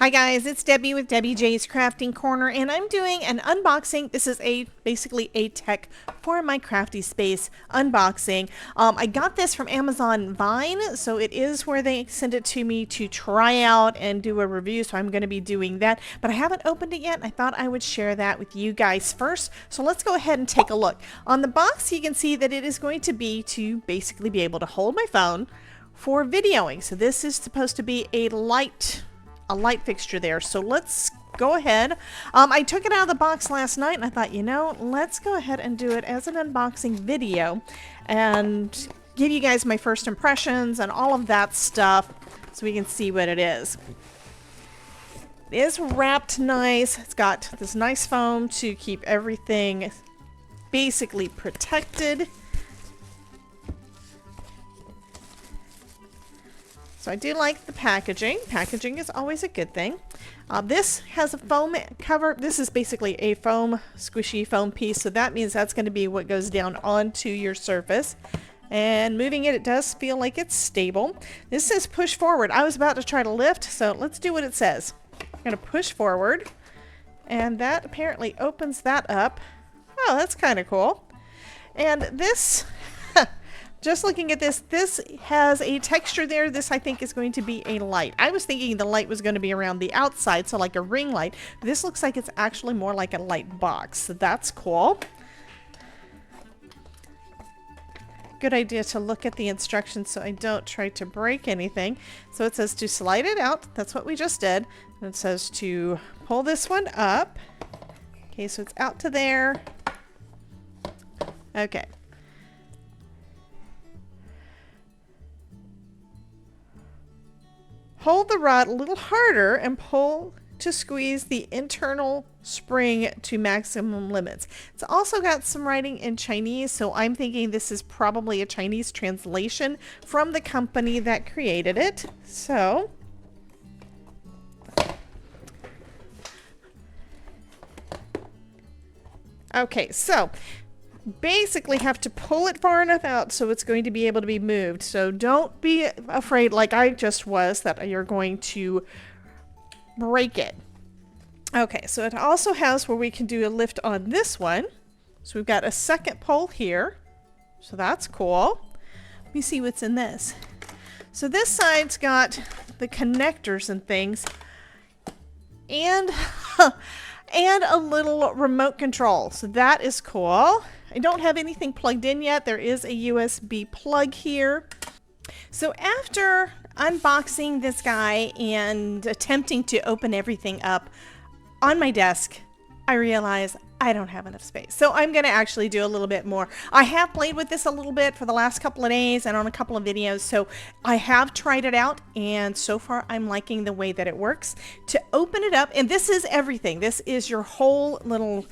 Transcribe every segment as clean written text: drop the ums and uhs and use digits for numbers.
Hi guys, it's Debbie with Debbie J's Crafting Corner, and I'm doing an unboxing. This is basically a tech for my crafty space unboxing. I got this from Amazon Vine, so it is where they send it to me to try out and do a review, so I'm going to be doing that. But I haven't opened it yet, and I thought I would share that with you guys first. So let's go ahead and take a look. On the box, you can see that it is going to be to basically be able to hold my phone for videoing. So this is supposed to be a light fixture there. So let's go ahead. I took it out of the box last night and I thought, you know, let's go ahead and do it as an unboxing video and give you guys my first impressions and all of that stuff so we can see what it is. It is wrapped nice. It's got this nice foam to keep everything basically protected. So I do like the packaging. Packaging is always a good thing. This has a foam cover. This is basically a foam, squishy foam piece. So that means that's going to be what goes down onto your surface. And moving it, it does feel like it's stable. This says push forward. I was about to try to lift, so let's do what it says. I'm going to push forward. And that apparently opens that up. Oh, that's kind of cool. And this... Just looking at this, this has a texture there. This, I think, is going to be a light. I was thinking the light was going to be around the outside, so like a ring light. This looks like it's actually more like a light box. So that's cool. Good idea to look at the instructions so I don't try to break anything. So it says to slide it out. That's what we just did. And it says to pull this one up. Okay, so it's out to there. Okay. Hold the rod a little harder and pull to squeeze the internal spring to maximum limits. It's also got some writing in Chinese, so I'm thinking this is probably a Chinese translation from the company that created it. So, okay, so basically have to pull it far enough out so it's going to be able to be moved. So don't be afraid, like I just was, that you're going to break it. Okay, so it also has where we can do a lift on this one. So we've got a second pole here. So that's cool. Let me see what's in this. So this side's got the connectors and things. And and a little remote control. So that is cool. I don't have anything plugged in yet. There is a USB plug here. So after unboxing this guy and attempting to open everything up on my desk, I realized I don't have enough space. So I'm going to actually do a little bit more. I have played with this a little bit for the last couple of days and on a couple of videos. So I have tried it out, and so far I'm liking the way that it works. To open it up, and this is everything. This is your whole little,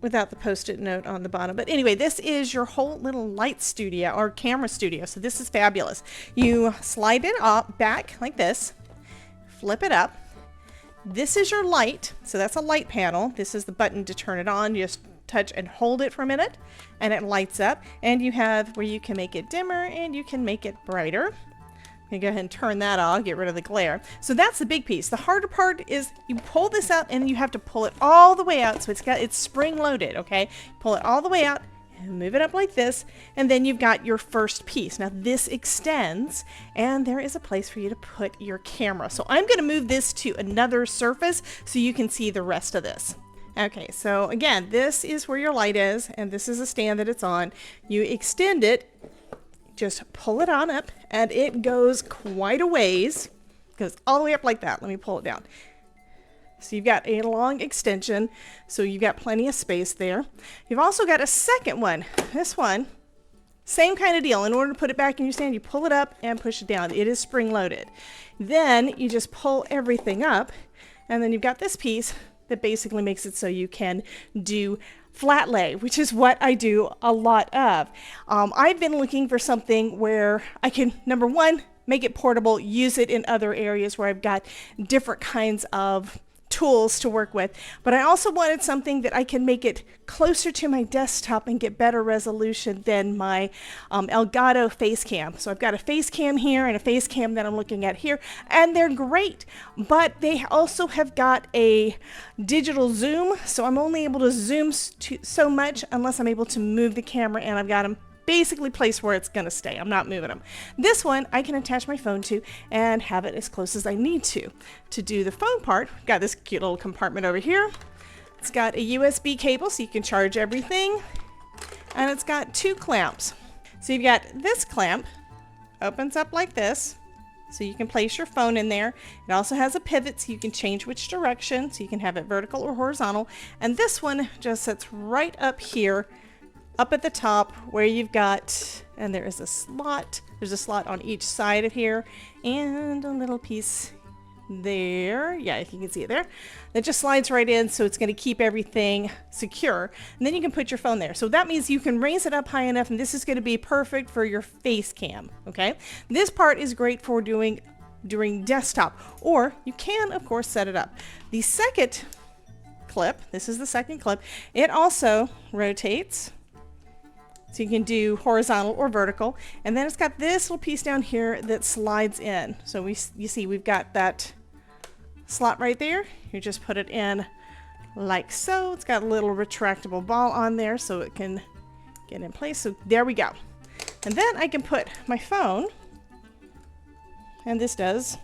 without the post-it note on the bottom. But anyway, this is your whole little light studio or camera studio. So this is fabulous. You slide it up back like this, flip it up. This is your light. So that's a light panel. This is the button to turn it on. You just touch and hold it for a minute and it lights up. And you have where you can make it dimmer and you can make it brighter. I'm gonna go ahead and turn that off, get rid of the glare. So that's the big piece. The harder part is you pull this out and you have to pull it all the way out. So it's spring loaded, okay? Pull it all the way out and move it up like this, and then you've got your first piece. Now this extends and there is a place for you to put your camera. So I'm gonna move this to another surface so you can see the rest of this. Okay, so again, this is where your light is, and this is a stand that it's on. You extend it, just pull it on up, and it goes quite a ways. It goes all the way up like that. Let me pull it down. So you've got a long extension, so you've got plenty of space there. You've also got a second one. This one, same kind of deal. In order to put it back in your stand, you pull it up and push it down. It is spring loaded. Then you just pull everything up, and then you've got this piece that basically makes it so you can do flat lay, which is what I do a lot of. I've been looking for something where I can, number one, make it portable, use it in other areas where I've got different kinds of tools to work with, but I also wanted something that I can make it closer to my desktop and get better resolution than my Elgato face cam. So I've got a face cam here and a face cam that I'm looking at here, and they're great, but they also have got a digital zoom, so I'm only able to zoom so much unless I'm able to move the camera, and I've got them basically placed where it's going to stay. I'm not moving them. This one I can attach my phone to and have it as close as I need to. To do the phone part, we've got this cute little compartment over here. It's got a USB cable so you can charge everything, and it's got 2 clamps. So you've got this clamp, opens up like this, so you can place your phone in there. It also has a pivot so you can change which direction, so you can have it vertical or horizontal. And this one just sits right up here, up at the top where you've got, and there is a slot. There's a slot on each side of here and a little piece there. Yeah, if you can see it there. That just slides right in, so it's going to keep everything secure. And then you can put your phone there. So that means you can raise it up high enough, and this is going to be perfect for your face cam. Okay, this part is great for doing during desktop, or you can of course set it up. The second clip, this is the second clip, it also rotates. So you can do horizontal or vertical. And then it's got this little piece down here that slides in. So you see we've got that slot right there. You just put it in like so. It's got a little retractable ball on there so it can get in place. So there we go. And then I can put my phone, and this does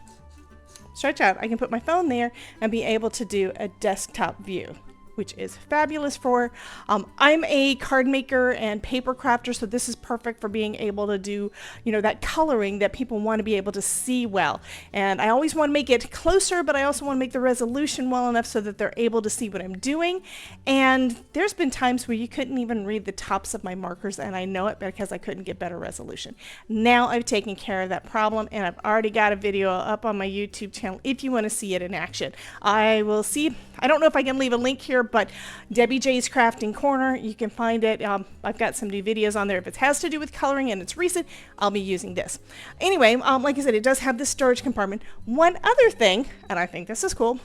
stretch out. I can put my phone there and be able to do a desktop view, which is fabulous for, I'm a card maker and paper crafter, so this is perfect for being able to do, you know, that coloring that people want to be able to see well. And I always want to make it closer, but I also want to make the resolution well enough so that they're able to see what I'm doing. And there's been times where you couldn't even read the tops of my markers, and I know it because I couldn't get better resolution. Now I've taken care of that problem, and I've already got a video up on my YouTube channel if you want to see it in action. I will see, I don't know if I can leave a link here, but Debbie J's Crafting Corner, you can find it. I've got some new videos on there. If it has to do with coloring and it's recent, I'll be using this. Anyway, like I said, it does have this storage compartment. One other thing, and I think this is cool,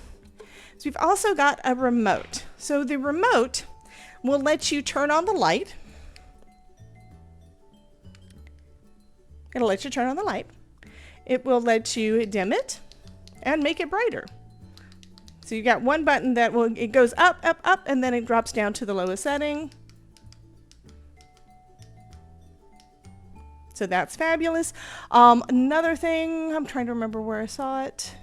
is we've also got a remote. So the remote will let you turn on the light. It'll let you turn on the light. It will let you dim it and make it brighter. So you got one button that will, it goes up, up, up, and then it drops down to the lowest setting. So that's fabulous. Another thing, I'm trying to remember where I saw it.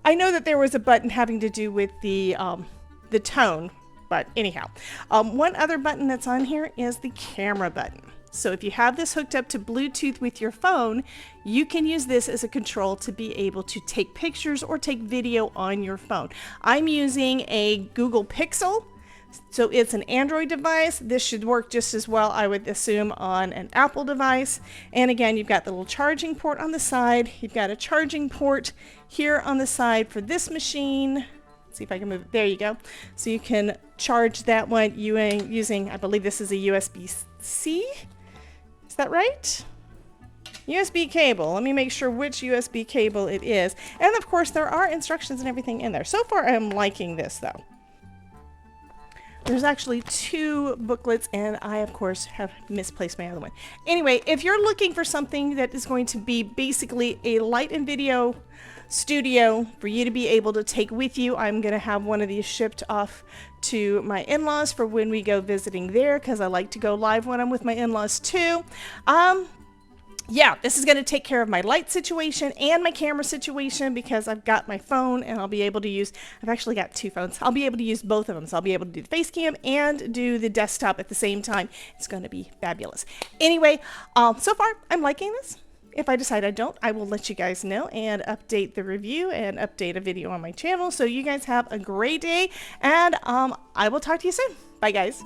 I know that there was a button having to do with the tone, but anyhow. One other button that's on here is the camera button. So if you have this hooked up to Bluetooth with your phone, you can use this as a control to be able to take pictures or take video on your phone. I'm using a Google Pixel, so it's an Android device. This should work just as well, I would assume, on an Apple device. And again, you've got the little charging port on the side. You've got a charging port here on the side for this machine. Let's see if I can move it. There you go. So you can charge that one using, I believe this is a USB-C. Is that right? USB cable. Let me make sure which USB cable it is. And of course, there are instructions and everything in there. So far, I'm liking this though. There's actually 2 booklets, and I, of course, have misplaced my other one. Anyway, if you're looking for something that is going to be basically a light and video studio for you to be able to take with you, I'm going to have one of these shipped off to my in-laws for when we go visiting there, because I like to go live when I'm with my in-laws too. Yeah, this is going to take care of my light situation and my camera situation, because I've got my phone and I'll be able to use, I've actually got 2 phones. I'll be able to use both of them. So I'll be able to do the face cam and do the desktop at the same time. It's going to be fabulous. Anyway, so far I'm liking this. If I decide I don't, I will let you guys know and update the review and update a video on my channel. So you guys have a great day, and I will talk to you soon. Bye guys.